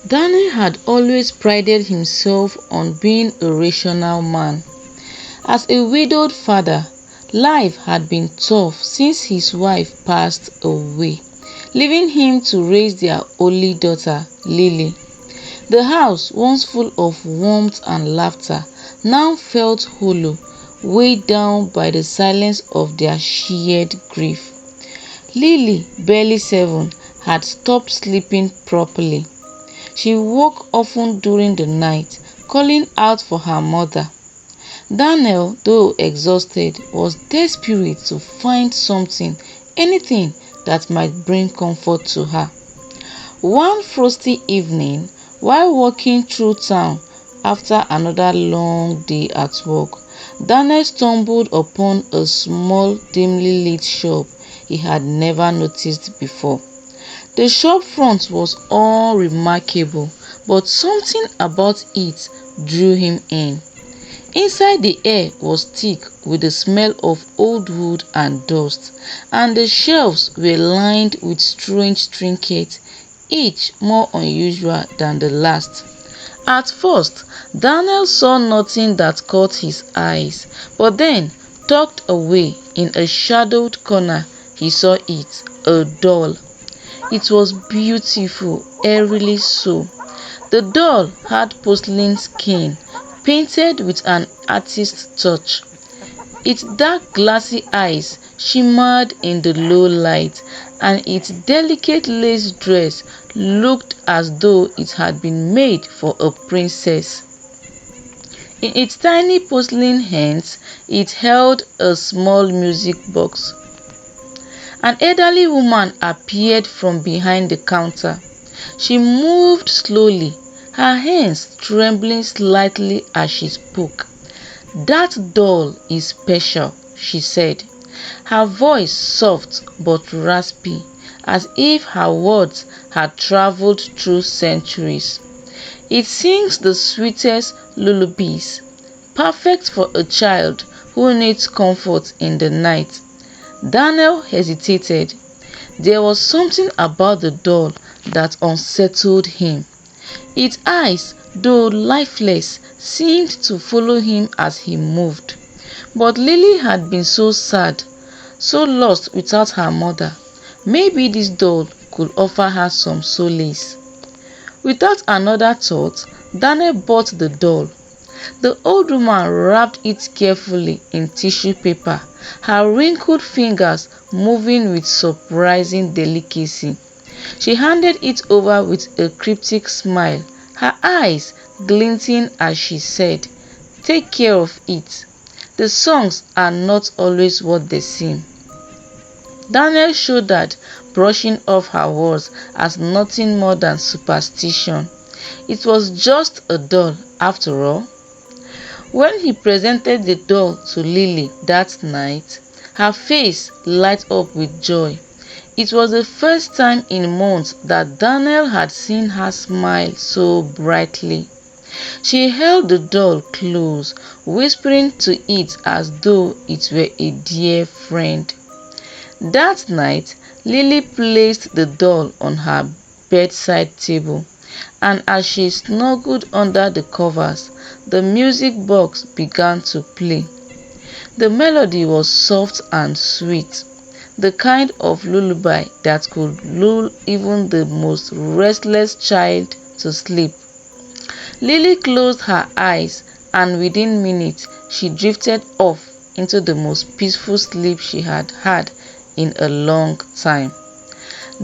Daniel had always prided himself on being a rational man. As a widowed father, life had been tough since his wife passed away, leaving him to raise their only daughter, Lily. The house, once full of warmth and laughter, now felt hollow, weighed down by the silence of their shared grief. Lily, barely 7, had stopped sleeping properly. She woke often during the night, calling out for her mother. Daniel, though exhausted, was desperate to find something, anything that might bring comfort to her. One frosty evening, while walking through town after another long day at work, Daniel stumbled upon a small, dimly lit shop he had never noticed before. The shop front was unremarkable, but something about it drew him in. Inside, the air was thick with the smell of old wood and dust, and the shelves were lined with strange trinkets, each more unusual than the last. At first, Daniel saw nothing that caught his eyes, but then, tucked away in a shadowed corner, he saw it, a doll. It was beautiful, eerily so. The doll had porcelain skin, painted with an artist's touch. Its dark glassy eyes shimmered in the low light, and its delicate lace dress looked as though it had been made for a princess. In its tiny porcelain hands, it held a small music box. An elderly woman appeared from behind the counter. She moved slowly, her hands trembling slightly as she spoke. "That doll is special," she said, her voice soft but raspy, as if her words had traveled through centuries. "It sings the sweetest lullabies, perfect for a child who needs comfort in the night." Daniel hesitated. There was something about the doll that unsettled him. Its eyes, though lifeless, seemed to follow him as he moved. But Lily had been so sad, so lost without her mother. Maybe this doll could offer her some solace. Without another thought, Daniel bought the doll. The old woman wrapped it carefully in tissue paper, her wrinkled fingers moving with surprising delicacy. She handed it over with a cryptic smile, her eyes glinting as she said, "Take care of it. The songs are not always what they seem." Daniel shuddered, brushing off her words as nothing more than superstition. It was just a doll, after all. When he presented the doll to Lily that night, her face lighted up with joy. It was the first time in months that Daniel had seen her smile so brightly. She held the doll close, whispering to it as though it were a dear friend. That night, Lily placed the doll on her bedside table, and as she snuggled under the covers, the music box began to play. The melody was soft and sweet, the kind of lullaby that could lull even the most restless child to sleep. Lily closed her eyes, and within minutes she drifted off into the most peaceful sleep she had had in a long time.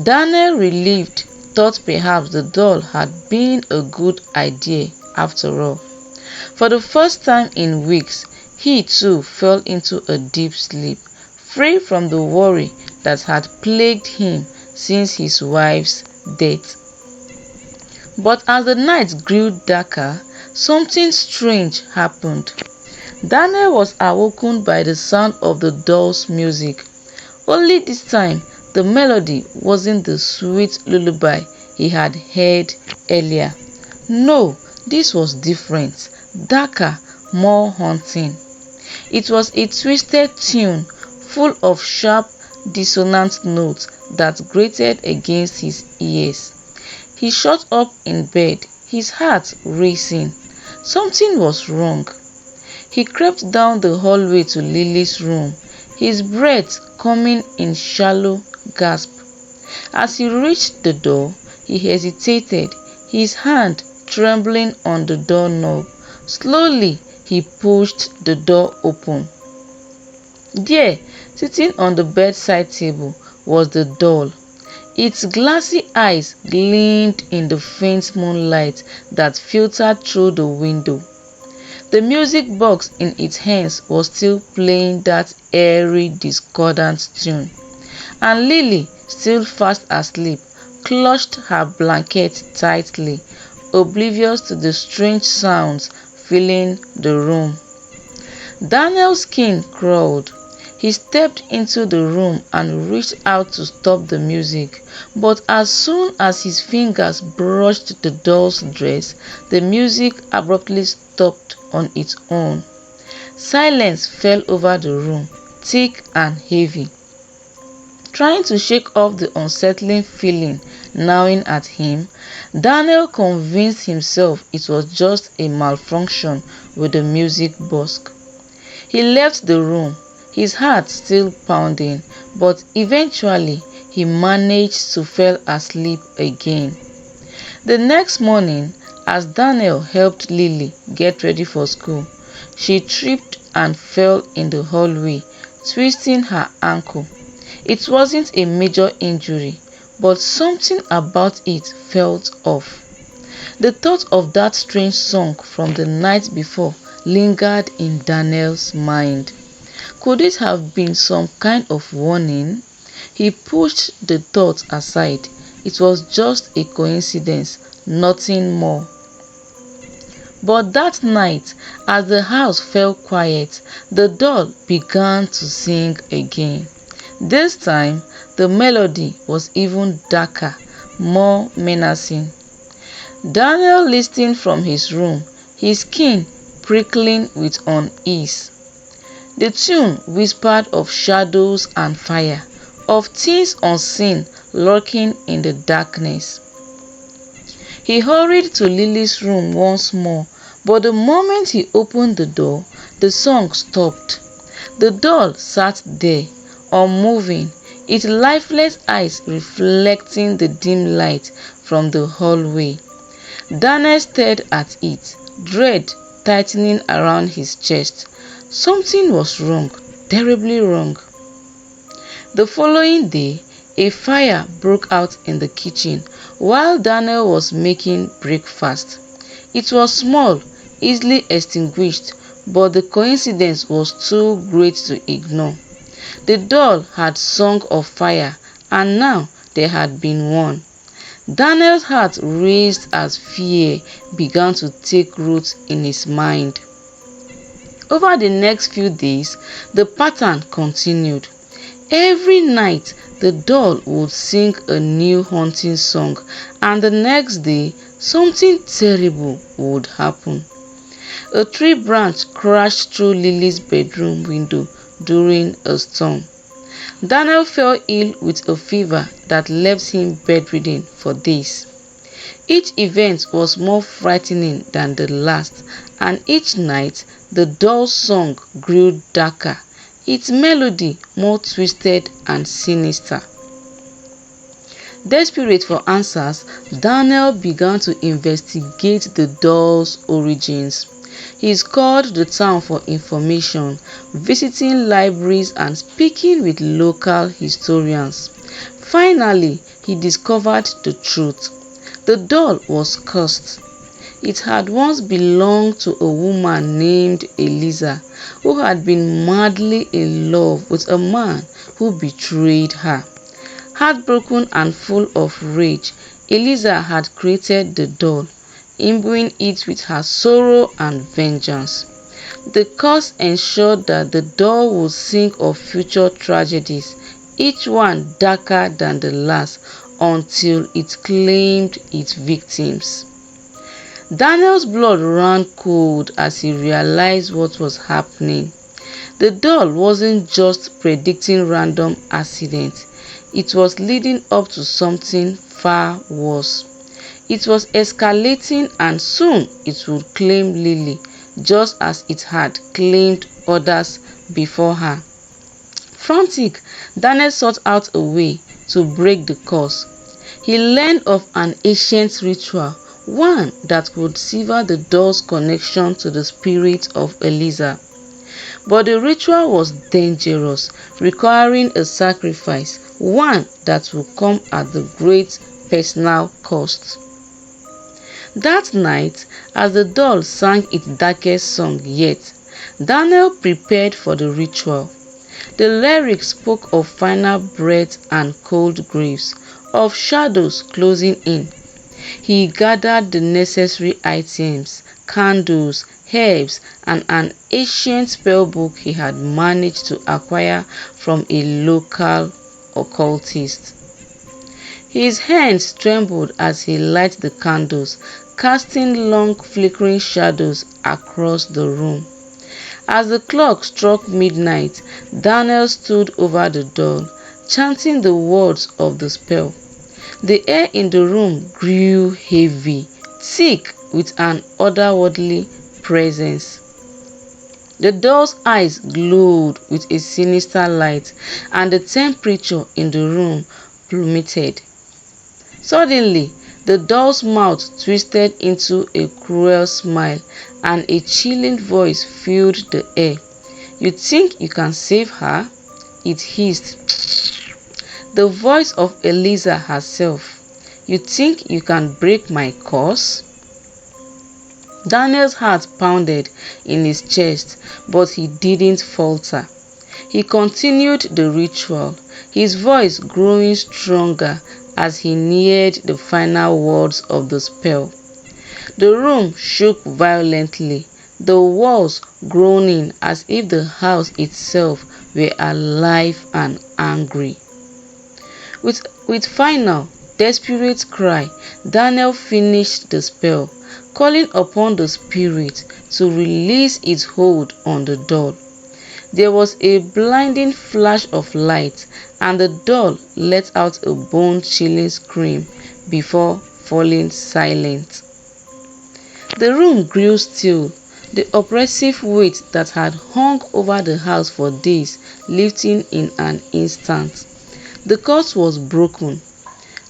Daniel, relieved, thought perhaps the doll had been a good idea after all. For the first time in weeks, he too fell into a deep sleep, free from the worry that had plagued him since his wife's death. But as the night grew darker, something strange happened. Daniel was awoken by the sound of the doll's music. Only this time, the melody wasn't the sweet lullaby he had heard earlier. No, this was different, darker, more haunting. It was a twisted tune, full of sharp, dissonant notes that grated against his ears. He shot up in bed, his heart racing. Something was wrong. He crept down the hallway to Lily's room, his breath coming in shallow gasps. As he reached the door, he hesitated, his hand trembling on the doorknob. Slowly, he pushed the door open. There, sitting on the bedside table, was the doll. Its glassy eyes gleamed in the faint moonlight that filtered through the window. The music box in its hands was still playing that eerie, discordant tune, and Lily, still fast asleep, clutched her blanket tightly, oblivious to the strange sounds filling the room. Daniel's skin crawled. He stepped into the room and reached out to stop the music, but as soon as his fingers brushed the doll's dress, the music abruptly stopped on its own. Silence fell over the room, thick and heavy. Trying to shake off the unsettling feeling gnawing at him, Daniel convinced himself it was just a malfunction with the music box. He left the room, his heart still pounding, but eventually he managed to fall asleep again. The next morning, as Daniel helped Lily get ready for school, she tripped and fell in the hallway, twisting her ankle. It wasn't a major injury, but something about it felt off. The thought of that strange song from the night before lingered in Daniel's mind. Could it have been some kind of warning? He pushed the thought aside. It was just a coincidence, nothing more. But that night, as the house fell quiet, the doll began to sing again. This time, the melody was even darker, more menacing. Daniel listened from his room, his skin prickling with unease. The tune whispered of shadows and fire, of things unseen lurking in the darkness. He hurried to Lily's room once more, but the moment he opened the door, the song stopped. The doll sat there, unmoving, its lifeless eyes reflecting the dim light from the hallway. Daniel stared at it, dread tightening around his chest. Something was wrong, terribly wrong. The following day, a fire broke out in the kitchen while Daniel was making breakfast. It was small, easily extinguished, but the coincidence was too great to ignore. The doll had sung of fire, and now there had been one. Daniel's heart raced as fear began to take root in his mind. Over the next few days, the pattern continued. Every night, the doll would sing a new haunting song, and the next day, something terrible would happen. A tree branch crashed through Lily's bedroom window during a storm. Daniel fell ill with a fever that left him bedridden for days. Each event was more frightening than the last, and each night the doll's song grew darker, its melody more twisted and sinister. Desperate for answers, Daniel began to investigate the doll's origins. He scoured the town for information, visiting libraries and speaking with local historians. Finally, he discovered the truth. The doll was cursed. It had once belonged to a woman named Eliza, who had been madly in love with a man who betrayed her. Heartbroken and full of rage, Eliza had created the doll, imbuing it with her sorrow and vengeance. The curse ensured that the doll would sing of future tragedies, each one darker than the last, until it claimed its victims. Daniel's blood ran cold as he realized what was happening. The doll wasn't just predicting random accidents, it was leading up to something far worse. It was escalating, and soon it would claim Lily, just as it had claimed others before her. Frantic, Daniel sought out a way to break the curse. He learned of an ancient ritual, one that would sever the doll's connection to the spirit of Eliza. But the ritual was dangerous, requiring a sacrifice, one that would come at the great personal cost. That night, as the doll sang its darkest song yet, Daniel prepared for the ritual. The lyrics spoke of final breath and cold graves, of shadows closing in. He gathered the necessary items, candles, herbs, and an ancient spell book he had managed to acquire from a local occultist. His hands trembled as he lighted the candles, casting long flickering shadows across the room. As the clock struck midnight, Daniel stood over the doll, chanting the words of the spell. The air in the room grew heavy, thick with an otherworldly presence. The doll's eyes glowed with a sinister light, and the temperature in the room plummeted. Suddenly, the doll's mouth twisted into a cruel smile, and a chilling voice filled the air. "You think you can save her?" it hissed. The voice of Eliza herself. "You think you can break my curse?" Daniel's heart pounded in his chest, but he didn't falter. He continued the ritual, his voice growing stronger as he neared the final words of the spell. The room shook violently, the walls groaning as if the house itself were alive and angry. With final, desperate cry, Daniel finished the spell, calling upon the spirit to release its hold on the doll. There was a blinding flash of light, and the doll let out a bone-chilling scream before falling silent. The room grew still, the oppressive weight that had hung over the house for days lifting in an instant. The curse was broken.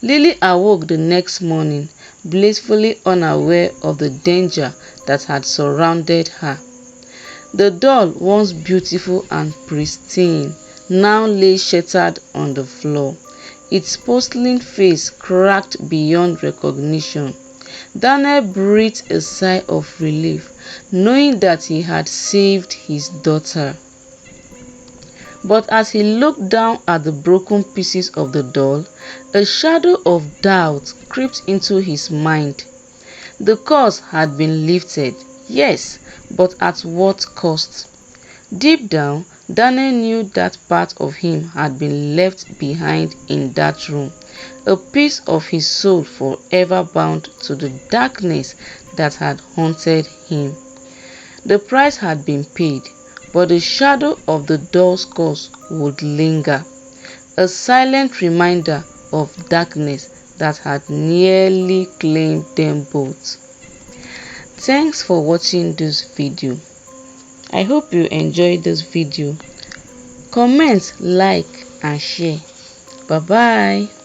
Lily awoke the next morning, blissfully unaware of the danger that had surrounded her. The doll, once beautiful and pristine, now lay shattered on the floor, its porcelain face cracked beyond recognition. Daniel breathed a sigh of relief, knowing that he had saved his daughter. But as he looked down at the broken pieces of the doll, a shadow of doubt crept into his mind. The curse had been lifted, yes, but at what cost? Deep down, Daniel knew that part of him had been left behind in that room, a piece of his soul forever bound to the darkness that had haunted him. The price had been paid, but the shadow of the doll's curse would linger, a silent reminder of darkness that had nearly claimed them both. Thanks for watching this video. I hope you enjoyed this video. Comment, like and share. Bye bye.